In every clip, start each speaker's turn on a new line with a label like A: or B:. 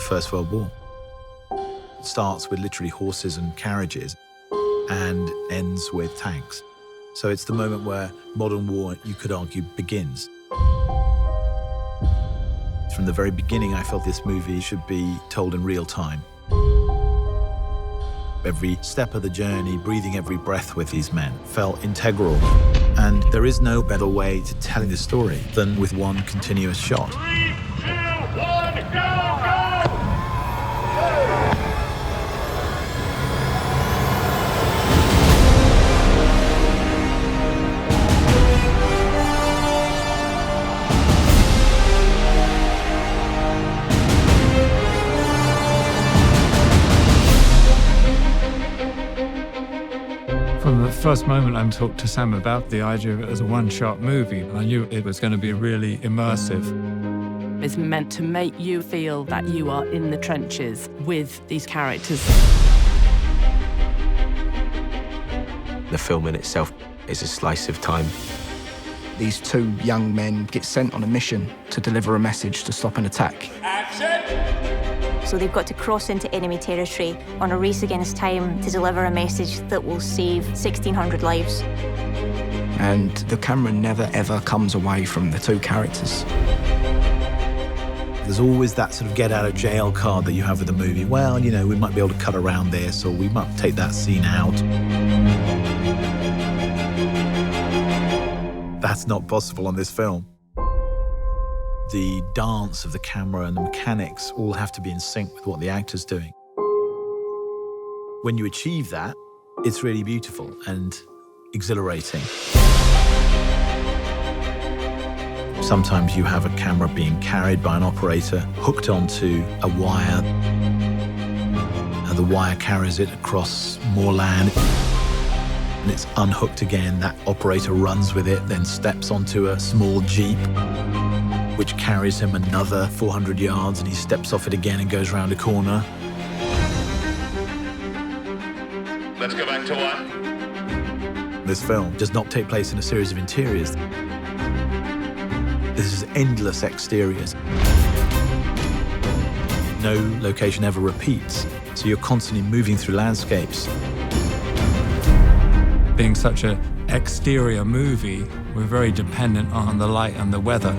A: First World War. It starts with literally horses and carriages and ends with tanks. So it's the moment where modern war, you could argue, begins. From the very beginning, I felt this movie should be told in real time. Every step of the journey, breathing every breath with these men felt integral. And there is no better way to telling the story than with one continuous shot.
B: 3, 2, 1, go, go!
C: From the first moment I talked to Sam about the idea of it as a one-shot movie, I knew it was going to be really immersive.
D: It's meant to make you feel that you are in the trenches with these characters.
E: The film in itself is a slice of time.
F: These two young men get sent on a mission to deliver a message to stop an attack.
B: Action!
G: So they've got to cross into enemy territory on a race against time to deliver a message that will save 1,600 lives.
F: And the camera never, ever comes away from the two characters.
A: There's always that sort of get-out-of-jail card that you have with a movie. Well, you know, we might be able to cut around this, or we might take that scene out. That's not possible on this film. The dance of the camera and the mechanics all have to be in sync with what the actor's doing. When you achieve that, it's really beautiful and exhilarating. Sometimes you have a camera being carried by an operator, hooked onto a wire, and the wire carries it across more land, and it's unhooked again. That operator runs with it, then steps onto a small Jeep, which carries him another 400 yards, and he steps off it again and goes round a corner.
B: Let's go back to 1.
A: This film does not take place in a series of interiors. This is endless exteriors. No location ever repeats, so you're constantly moving through landscapes.
C: Being such an exterior movie, we're very dependent on the light and the weather.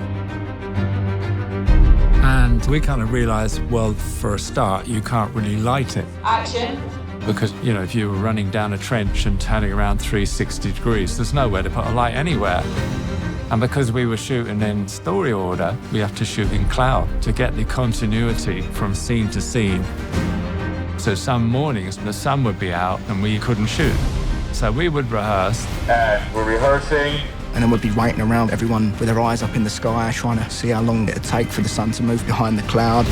C: And we kind of realized, well, for a start, you can't really light it.
D: Action!
C: Because, you know, if you were running down a trench and turning around 360 degrees, there's nowhere to put a light anywhere. And because we were shooting in story order, we have to shoot in cloud to get the continuity from scene to scene. So some mornings, the sun would be out and we couldn't shoot. So we would rehearse.
B: And we're rehearsing.
F: And then we'd be waiting around, everyone with their eyes up in the sky, trying to see how long it'd take for the sun to move behind the cloud.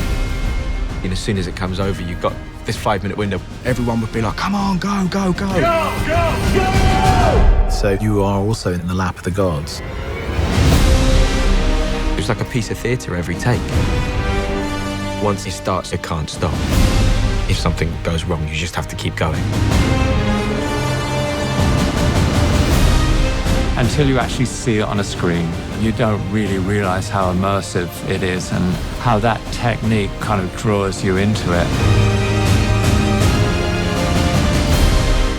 E: And as soon as it comes over, you've got this 5-minute window.
F: Everyone would be like, come on, go, go, go.
B: Go, go, go!
A: So you are also in the lap of the gods.
E: It's like a piece of theatre every take. Once it starts, it can't stop. If something goes wrong, you just have to keep going.
C: Until you actually see it on a screen, you don't really realize how immersive it is and how that technique kind of draws you into it.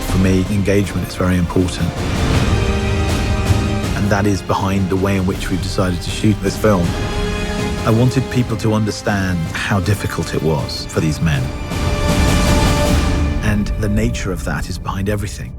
A: For me, engagement is very important. And that is behind the way in which we've decided to shoot this film. I wanted people to understand how difficult it was for these men. And the nature of that is behind everything.